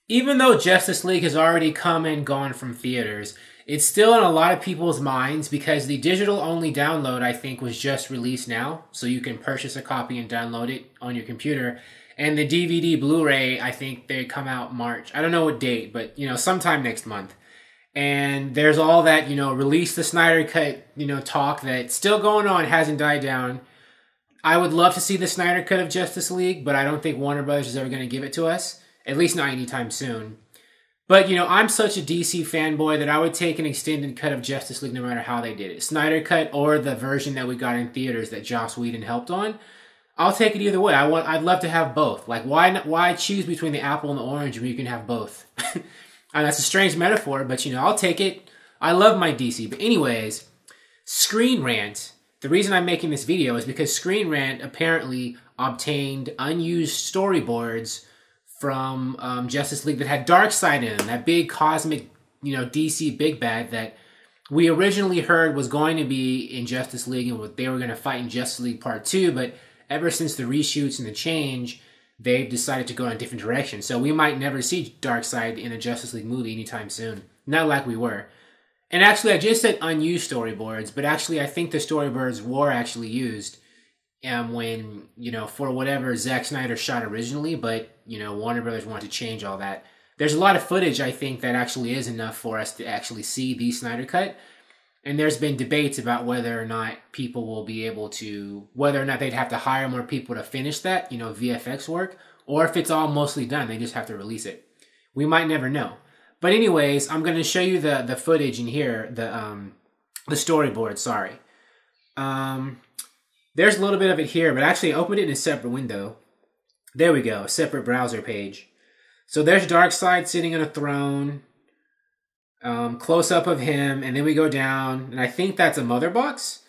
Even though Justice League has already come and gone from theaters, it's still in a lot of people's minds because the digital-only download, I think, was just released now. So you can purchase a copy and download it on your computer. And the DVD Blu-ray, I think they come out March. I don't know what date, but, sometime next month. And there's all that, release the Snyder Cut, talk that's still going on, hasn't died down. I would love to see the Snyder Cut of Justice League, but I don't think Warner Brothers is ever going to give it to us. At least not anytime soon. But, I'm such a DC fanboy that I would take an extended cut of Justice League no matter how they did it. Snyder Cut or the version that we got in theaters that Joss Whedon helped on. I'll take it either way. I'd love to have both. Like, why choose between the apple and the orange when you can have both? And that's a strange metaphor, but, I'll take it. I love my DC. But anyways, Screen Rant. The reason I'm making this video is because Screen Rant apparently obtained unused storyboards from Justice League that had Darkseid in them, that big cosmic, DC big bad that we originally heard was going to be in Justice League and they were going to fight in Justice League Part 2, but ever since the reshoots and the change, they've decided to go in a different direction. So we might never see Darkseid in a Justice League movie anytime soon. Not like we were. And actually, I just said unused storyboards, but actually I think the storyboards were actually used when, for whatever Zack Snyder shot originally, but, Warner Brothers wanted to change all that. There's a lot of footage, I think, that actually is enough for us to actually see the Snyder Cut. And there's been debates about whether or not people will be able to, whether or not they'd have to hire more people to finish that, VFX work, or if it's all mostly done, they just have to release it. We might never know. But anyways, I'm going to show you the footage in here, the storyboard, sorry. There's a little bit of it here, but actually I opened it in a separate window. There we go, a separate browser page. So there's Darkseid sitting on a throne. Close-up of him, and then we go down, and I think that's a mother box.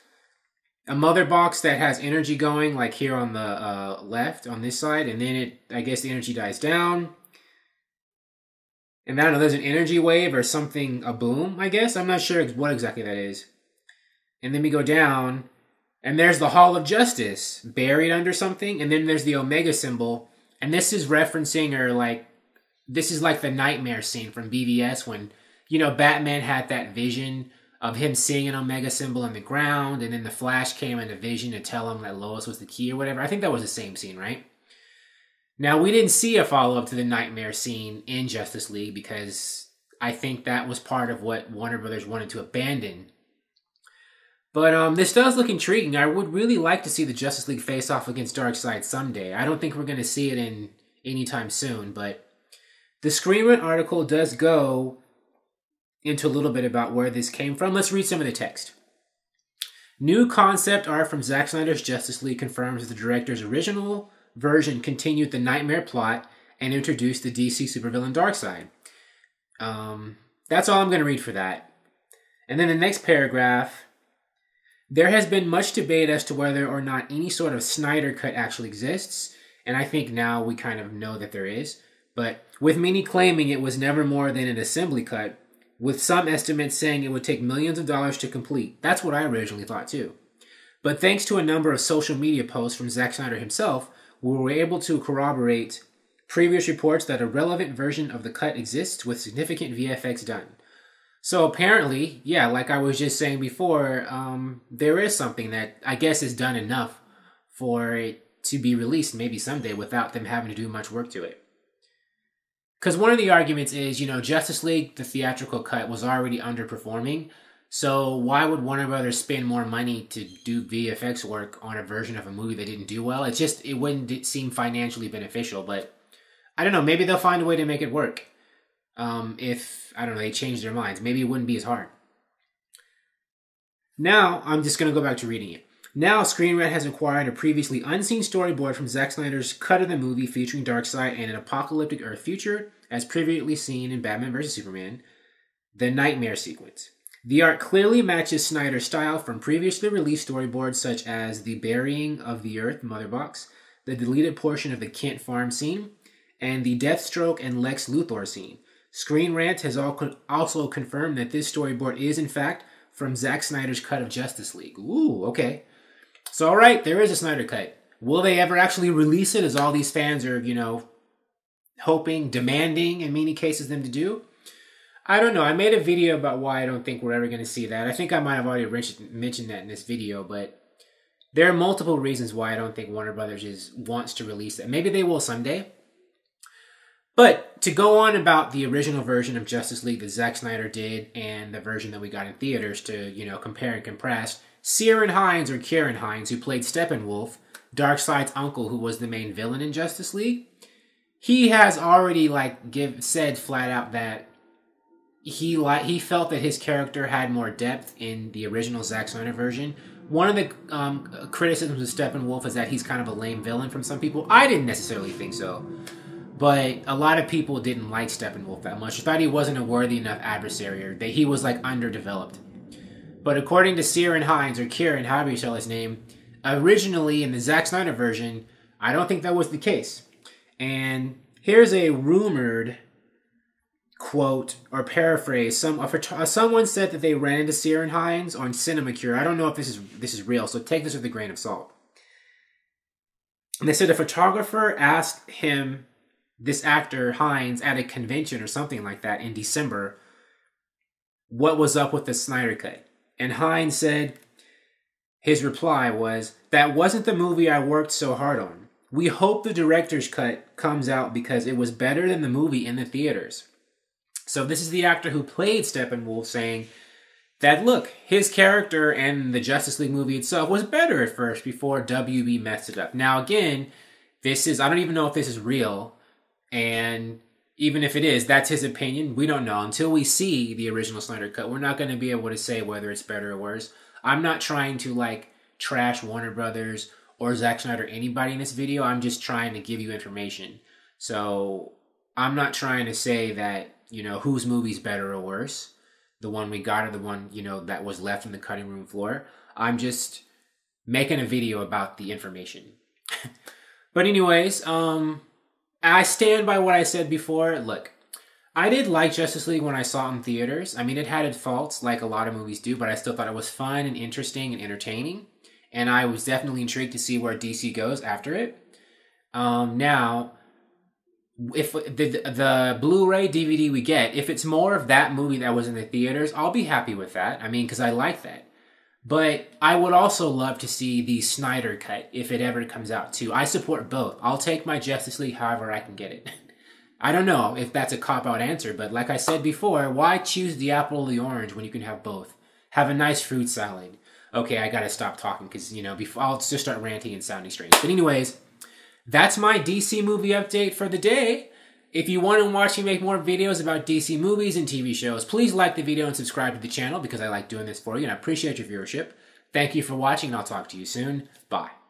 A mother box that has energy going, like here on the left, on this side, and then I guess the energy dies down. And I don't know, there's an energy wave or something, a boom, I guess? I'm not sure what exactly that is. And then we go down, and there's the Hall of Justice, buried under something, and then there's the Omega symbol, and this is referencing, this is like the nightmare scene from BVS when, Batman had that vision of him seeing an Omega symbol in the ground, and then the Flash came in a vision to tell him that Lois was the key or whatever. I think that was the same scene, right? Now, we didn't see a follow-up to the nightmare scene in Justice League because I think that was part of what Warner Brothers wanted to abandon. But this does look intriguing. I would really like to see the Justice League face off against Darkseid someday. I don't think we're going to see it in anytime soon, but the Screen Rant article does go into a little bit about where this came from. Let's read some of the text. New concept art from Zack Snyder's Justice League confirms that the director's original version continued the nightmare plot and introduced the DC supervillain Darkseid. That's all I'm going to read for that. And then the next paragraph, there has been much debate as to whether or not any sort of Snyder Cut actually exists, and I think now we kind of know that there is, but with many claiming it was never more than an assembly cut, with some estimates saying it would take millions of dollars to complete. That's what I originally thought too. But thanks to a number of social media posts from Zack Snyder himself, we were able to corroborate previous reports that a relevant version of the cut exists with significant VFX done. So apparently, yeah, like I was just saying before, there is something that I guess is done enough for it to be released maybe someday without them having to do much work to it. Because one of the arguments is, Justice League, the theatrical cut, was already underperforming. So why would Warner Brothers spend more money to do VFX work on a version of a movie that didn't do well? It wouldn't seem financially beneficial. But I don't know, maybe they'll find a way to make it work. If, I don't know, they change their minds. Maybe it wouldn't be as hard. Now, I'm just going to go back to reading it. Now, Screen Rant has acquired a previously unseen storyboard from Zack Snyder's cut of the movie featuring Darkseid and an apocalyptic Earth future, as previously seen in Batman vs. Superman, the Nightmare sequence. The art clearly matches Snyder's style from previously released storyboards such as the burying of the Earth mother box, the deleted portion of the Kent farm scene, and the Deathstroke and Lex Luthor scene. Screen Rant has also confirmed that this storyboard is, in fact, from Zack Snyder's cut of Justice League. Ooh, okay. So, all right, there is a Snyder Cut. Will they ever actually release it as all these fans are, hoping, demanding in many cases them to do. I don't know. I made a video about why I don't think we're ever going to see that. I think I might have already mentioned that in this video, but there are multiple reasons why I don't think Warner Brothers wants to release that. Maybe they will someday. But to go on about the original version of Justice League that Zack Snyder did and the version that we got in theaters to, compare and contrast, Ciarán Hinds, or Ciarán Hinds, who played Steppenwolf, Darkseid's uncle, who was the main villain in Justice League, he has already said flat out that he felt that his character had more depth in the original Zack Snyder version. One of the criticisms of Steppenwolf is that he's kind of a lame villain from some people. I didn't necessarily think so. But a lot of people didn't like Steppenwolf that much. They thought he wasn't a worthy enough adversary, or that he was underdeveloped. But according to Ciarán Hinds, or Kieran, however you spell his name, originally in the Zack Snyder version, I don't think that was the case. And here's a rumored quote or paraphrase. Someone said that they ran into Ciarán Hinds on CinemaCure. I don't know if this is real, so take this with a grain of salt. And they said a photographer asked him, this actor Hinds, at a convention or something like that in December, what was up with the Snyder Cut. And Hinds said, his reply was, "That wasn't the movie I worked so hard on. We hope the director's cut comes out because it was better than the movie in the theaters." So this is the actor who played Steppenwolf saying that, look, his character and the Justice League movie itself was better at first before WB messed it up. Now, again, I don't even know if this is real. And even if it is, that's his opinion. We don't know. Until we see the original Snyder Cut, we're not going to be able to say whether it's better or worse. I'm not trying to, trash Warner Brothers or Zack Snyder or anybody in this video. I'm just trying to give you information. So I'm not trying to say that, whose movie's better or worse. The one we got or the one, that was left on the cutting room floor. I'm just making a video about the information. But anyways, I stand by what I said before. Look, I did like Justice League when I saw it in theaters. I mean, it had its faults, like a lot of movies do, but I still thought it was fun and interesting and entertaining. And I was definitely intrigued to see where DC goes after it. Now, if the Blu-ray DVD we get, if it's more of that movie that was in the theaters, I'll be happy with that. I mean, because I like that. But I would also love to see the Snyder Cut if it ever comes out too. I support both. I'll take my Justice League however I can get it. I don't know if that's a cop-out answer, but like I said before, why choose the apple or the orange when you can have both? Have a nice fruit salad. Okay, I gotta stop talking because, before I'll just start ranting and sounding strange. But anyways, that's my DC movie update for the day. If you want to watch me make more videos about DC movies and TV shows, please like the video and subscribe to the channel because I like doing this for you and I appreciate your viewership. Thank you for watching and I'll talk to you soon. Bye.